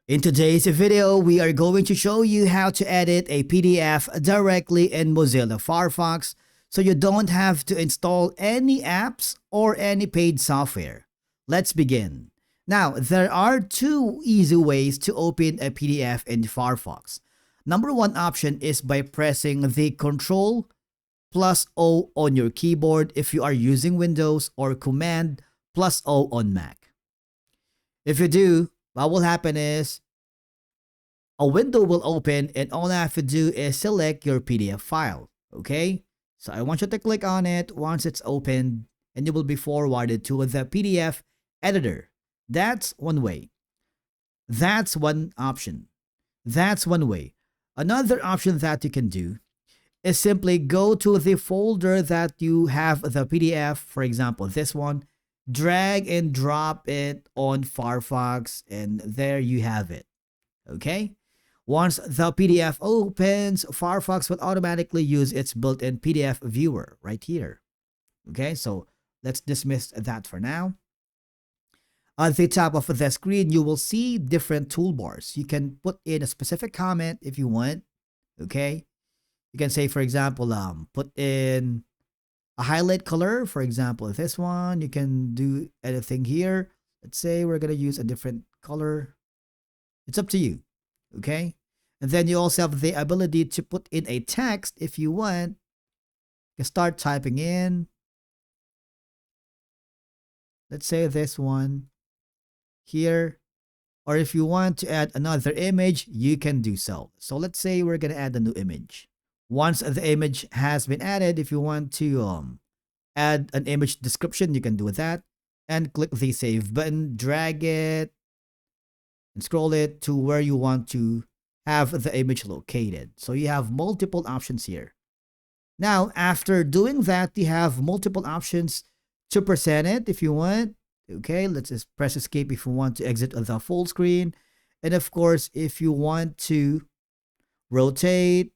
In today's video, we are going to show you how to edit a PDF directly in Mozilla Firefox so you don't have to install any apps or any paid software. Let's begin. Now, there are two easy ways to open a PDF in Firefox. Number one option is by pressing the Ctrl plus O on your keyboard if you are using Windows, or Command plus O on Mac. If you do, what will happen is a window will open and all I have to do is select your PDF file. Okay? So I want you to click on it once it's opened and you will be forwarded to the PDF editor. That's one way. That's one option. That's one way. Another option that you can do is simply go to the folder that you have the PDF, for example, this one, drag and drop it on Firefox, and there you have it. Okay? Once the PDF opens, Firefox will automatically use its built-in PDF viewer right here. Okay, so let's dismiss that for now. At the top of the screen, you will see different toolbars. You can put in a specific comment if you want. Okay, you can say, for example, put in a highlight color, for example, this one. You can do anything here. Let's say we're gonna use a different color. It's up to you. Okay, and then you also have the ability to put in a text if you want. You can start typing in. Let's say this one here, or if you want to add another image, you can do so. So let's say we're gonna add a new image. Once the image has been added, if you want to add an image description, you can do that and click the save button, drag it and scroll it to where you want to have the image located. So you have multiple options here. Now, after doing that, you have multiple options to present it if you want. Okay, let's just press escape if you want to exit the full screen. And of course, if you want to rotate,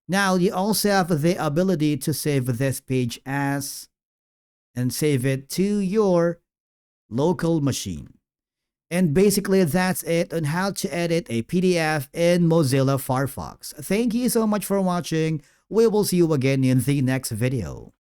now you also have the ability to save this page as and save it to your local machine. And basically that's it on how to edit a PDF in Mozilla Firefox. Thank you so much for watching. We will see you again in the next video.